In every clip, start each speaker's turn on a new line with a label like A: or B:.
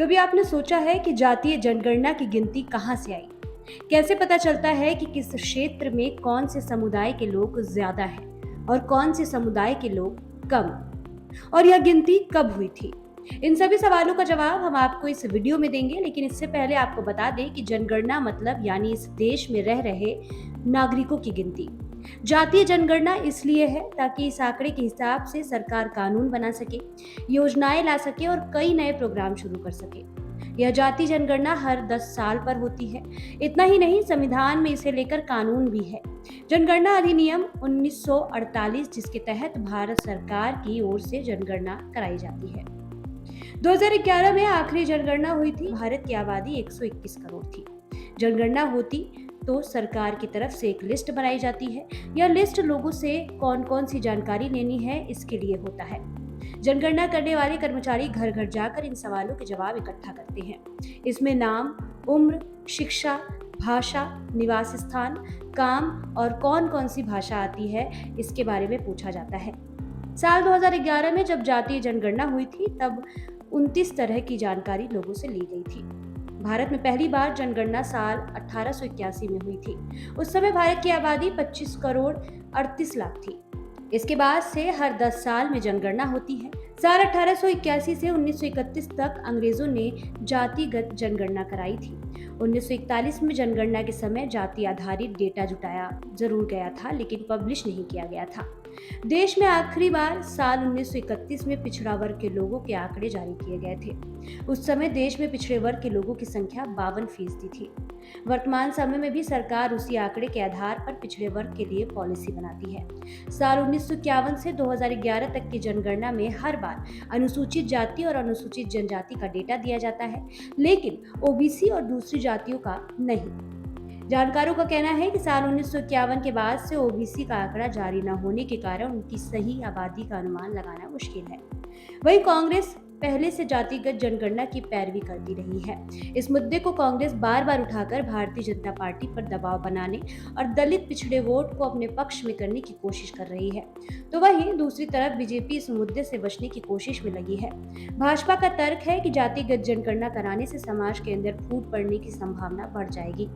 A: कभी आपने सोचा है कि जातीय जनगणना की गिनती कहाँ से आई? कैसे पता चलता है कि किस क्षेत्र में कौन से समुदाय के लोग ज्यादा हैं और कौन से समुदाय के लोग कम? और यह गिनती कब हुई थी? इन सभी सवालों का जवाब हम आपको इस वीडियो में देंगे, लेकिन इससे पहले आपको बता दें कि जनगणना मतलब यानी इस देश में रह रहे नागरिकों की गिनती। जातीय जनगणना इसलिए है ताकि इस आंकड़े के हिसाब से सरकार कानून बना सके, योजनाएं ला सके और कई नए प्रोग्राम शुरू कर सके। यह जातीय जनगणना हर 10 साल पर होती है। इतना ही नहीं, संविधान में इसे लेकर कानून भी है। जनगणना अधिनियम 1948, जिसके तहत भारत सरकार की ओर से जनगणना कराई जाती है। 2011 में आखिरी जनगणना हुई थी। भारत की आबादी 121 करोड़ थी। जनगणना होती तो सरकार की तरफ से एक लिस्ट बनाई जाती है। यह लिस्ट लोगों से कौन कौन सी जानकारी लेनी है इसके लिए होता है। जनगणना करने वाले कर्मचारी घर घर जाकर इन सवालों के जवाब इकट्ठा करते हैं। इसमें नाम, उम्र, शिक्षा, भाषा, निवास स्थान, काम और कौन कौन सी भाषा आती है इसके बारे में पूछा जाता है। साल 2011 में जब जातीय जनगणना हुई थी तब 29 तरह की जानकारी लोगों से ली गई थी। भारत में पहली बार जनगणना साल 1881 में हुई थी। उस समय भारत की आबादी 25 करोड़ 38 लाख थी। इसके बाद से हर 10 साल में जनगणना होती है। साल 1881 से 1931 तक अंग्रेजों ने जातिगत जनगणना कराई थी। 1941 में जनगणना के समय जाति आधारित डेटा जुटाया जरूर गया था, लेकिन पब्लिश नहीं किया गया था। देश में आखिरी बार साल 1931 में पिछड़ा वर्ग के लोगों के आंकड़े जारी किए गए थे। उस समय देश में पिछड़े वर्ग के लोगों की संख्या 52% थी। वर्तमान समय में भी सरकार उसी आंकड़े के आधार पर पिछड़े वर्ग के लिए पॉलिसी बनाती है। साल 1951 से 2011 तक की जनगणना में हर बार अनुसूचित जाति और अनुसूचित जनजाति का डेटा दिया जाता है, लेकिन ओबीसी और दूसरी जातियों का नहीं। जानकारों का कहना है कि साल 1951 के बाद से ओबीसी का आंकड़ा जारी न होने के कारण उनकी सही आबादी का अनुमान लगाना मुश्किल है। वहीं कांग्रेस पहले से जातिगत जनगणना की पैरवी करती रही है। इस मुद्दे को कांग्रेस बार बार उठाकर भारतीय जनता पार्टी पर दबाव बनाने और दलित पिछड़े वोट को अपने पक्ष में करने की कोशिश कर रही है। तो वहीं दूसरी तरफ बीजेपी इस मुद्दे से बचने की कोशिश में लगी है। भाजपा का तर्क है कि जातिगत जनगणना कराने से समाज के अंदर फूट पड़ने की संभावना बढ़ जाएगी।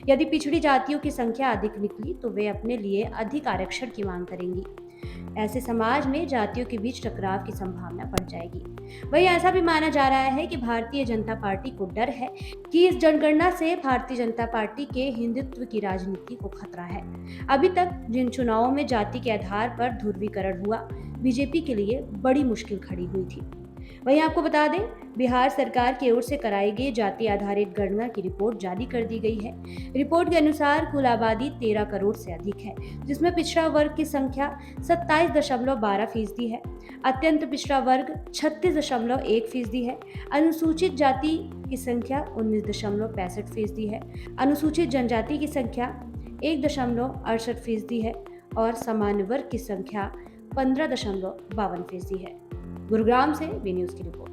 A: यदि पिछड़ी जातियों की संख्या अधिक निकली तो वे अपने लिए अधिक आरक्षण की मांग करेंगी। ऐसे समाज में जातियों के बीच टकराव की संभावना बढ़ जाएगी। वहीं ऐसा भी माना जा रहा है कि भारतीय जनता पार्टी को डर है कि इस जनगणना से भारतीय जनता पार्टी के हिंदुत्व की राजनीति को खतरा है। अभी तक जिन चुनावों में जाति के आधार पर ध्रुवीकरण हुआ, बीजेपी के लिए बड़ी मुश्किल खड़ी हुई थी। वहीं आपको बता दें, बिहार सरकार की ओर से कराई गई जाति आधारित गणना की रिपोर्ट जारी कर दी गई है। रिपोर्ट के अनुसार कुल आबादी 13 करोड़ से अधिक है, जिसमें पिछड़ा वर्ग की संख्या 27.12% है, अत्यंत पिछड़ा वर्ग 36.1% है, अनुसूचित जाति की संख्या 19.65% है, अनुसूचित जनजाति की संख्या 1.68% है और सामान्य वर्ग की संख्या 15.52% है। गुरुग्राम से बी न्यूज की रिपोर्ट।